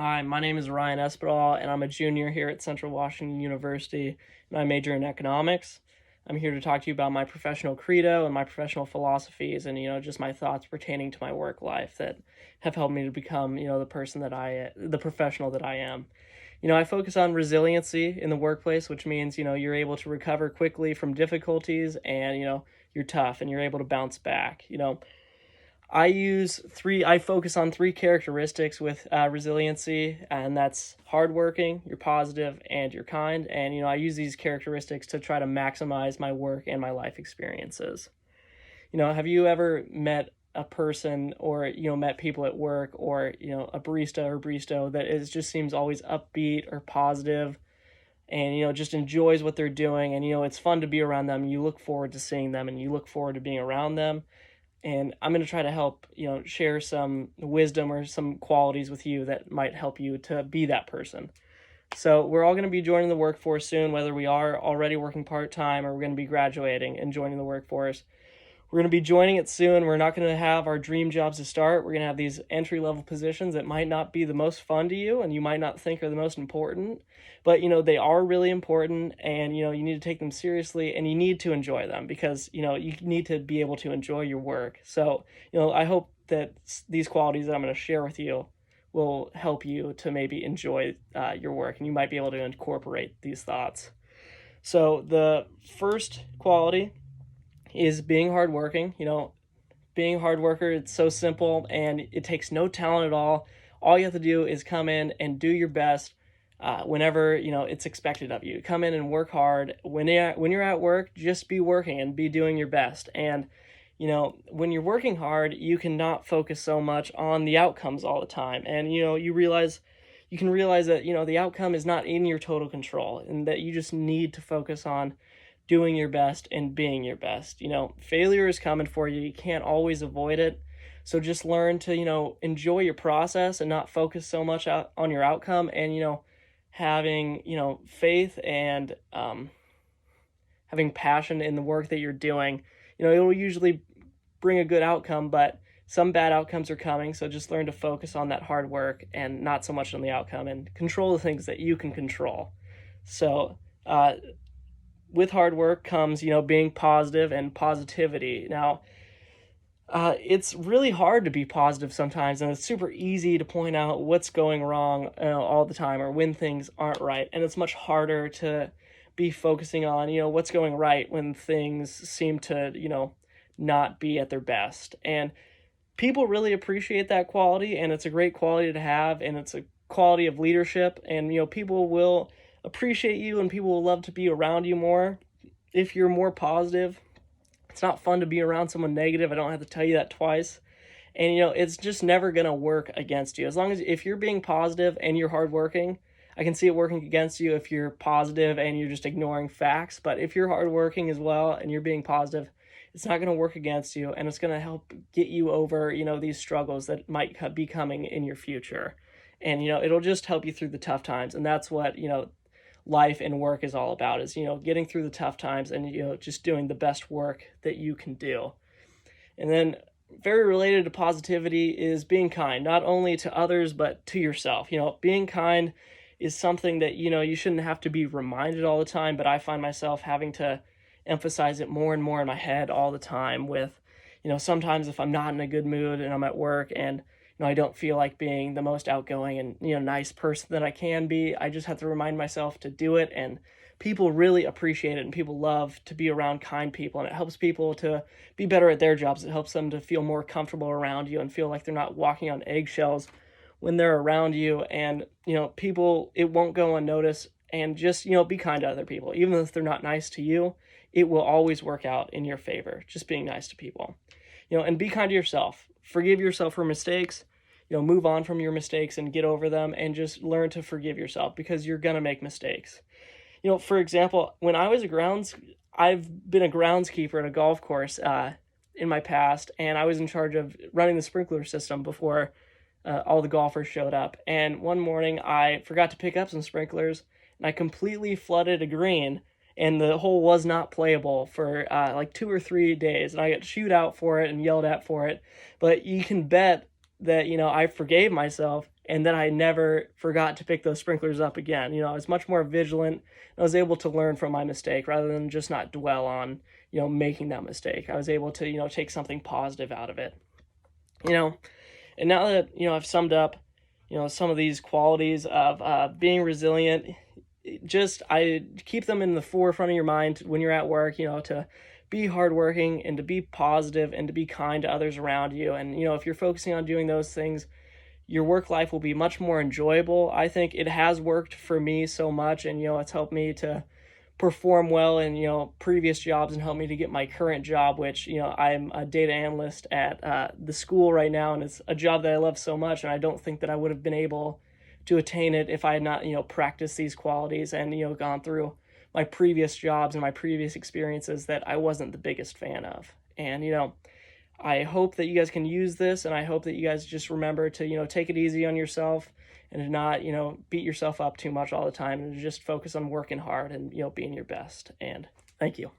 Hi, my name is Ryan Espedal, and I'm a junior here at Central Washington University, and I major in economics. I'm here to talk to you about my professional credo and my professional philosophies and, just my thoughts pertaining to my work life that have helped me to become, the professional that I am. I focus on resiliency in the workplace, which means, you're able to recover quickly from difficulties and, you're tough and you're able to bounce back. I focus on three characteristics with resiliency, and that's hardworking, you're positive, and you're kind. And, I use these characteristics to try to maximize my work and my life experiences. Have you ever met a person or, met people at work or, a barista or barista that just seems always upbeat or positive and, just enjoys what they're doing. And, it's fun to be around them. You look forward to seeing them and you look forward to being around them. And I'm going to try to help, share some wisdom or some qualities with you that might help you to be that person. So we're all going to be joining the workforce soon, whether we are already working part-time or we're going to be graduating and joining the workforce. We're going to be joining it soon. We're not going to have our dream jobs to start. We're going to have these entry-level positions that might not be the most fun to you and you might not think are the most important, but, they are really important and, you need to take them seriously and you need to enjoy them because, you need to be able to enjoy your work. So, I hope that these qualities that I'm going to share with you will help you to maybe enjoy your work and you might be able to incorporate these thoughts. So the first quality is being hardworking. Being a hard worker, it's so simple and it takes no talent at all. All you have to do is come in and do your best whenever, it's expected of you. Come in and work hard. When you're at work, just be working and be doing your best. And, when you're working hard, you cannot focus so much on the outcomes all the time. And, you can realize that, the outcome is not in your total control and that you just need to focus on doing your best and being your best. Failure is coming for you. You can't always avoid it. So just learn to, enjoy your process and not focus so much on your outcome and, having, faith and having passion in the work that you're doing. It'll usually bring a good outcome, but some bad outcomes are coming. So just learn to focus on that hard work and not so much on the outcome and control the things that you can control. So, with hard work comes, being positive and positivity. Now, it's really hard to be positive sometimes, and it's super easy to point out what's going wrong all the time or when things aren't right. And it's much harder to be focusing on, what's going right when things seem to, not be at their best. And people really appreciate that quality, and it's a great quality to have, and it's a quality of leadership. And, people will appreciate you and people will love to be around you more if you're more positive. It's not fun to be around someone negative. I don't have to tell you that twice. And it's just never going to work against you. As long as if you're being positive and you're hardworking, I can see it working against you if you're positive and you're just ignoring facts. But if you're hardworking as well and you're being positive, it's not going to work against you, and it's going to help get you over, these struggles that might be coming in your future. And it'll just help you through the tough times. And that's what life and work is all about, is getting through the tough times and just doing the best work that you can do. And then very related to positivity is being kind, not only to others but to yourself. Being kind is something that you shouldn't have to be reminded all the time, but I find myself having to emphasize it more and more in my head all the time with sometimes if I'm not in a good mood and I'm at work and I don't feel like being the most outgoing and, nice person that I can be, I just have to remind myself to do it. And people really appreciate it and people love to be around kind people. And it helps people to be better at their jobs. It helps them to feel more comfortable around you and feel like they're not walking on eggshells when they're around you. And, people, it won't go unnoticed. And just, be kind to other people. Even if they're not nice to you, it will always work out in your favor, just being nice to people. And be kind to yourself. Forgive yourself for mistakes. Move on from your mistakes and get over them and just learn to forgive yourself because you're going to make mistakes. For example, when I've been a groundskeeper at a golf course in my past, and I was in charge of running the sprinkler system before all the golfers showed up. And one morning I forgot to pick up some sprinklers and I completely flooded a green and the hole was not playable for like 2 or 3 days. And I got chewed out for it and yelled at for it. But you can bet that, I forgave myself and then I never forgot to pick those sprinklers up again. You know, I was much more vigilant, and I was able to learn from my mistake rather than just not dwell on, you know, making that mistake. I was able to, you know, take something positive out of it. You know, and now that, you know, I've summed up, you know, some of these qualities of being resilient, just I keep them in the forefront of your mind when you're at work, you know, to be hardworking and to be positive and to be kind to others around you. And, you know, if you're focusing on doing those things, your work life will be much more enjoyable. I think it has worked for me so much, and, you know, it's helped me to perform well in, you know, previous jobs and help me to get my current job, which, you know, I'm a data analyst at the school right now, and it's a job that I love so much, and I don't think that I would have been able to attain it if I had not, you know, practiced these qualities and, you know, gone through my previous jobs and my previous experiences that I wasn't the biggest fan of. And, you know, I hope that you guys can use this, and I hope that you guys just remember to, you know, take it easy on yourself and to not, you know, beat yourself up too much all the time, and to just focus on working hard and, you know, being your best. And thank you.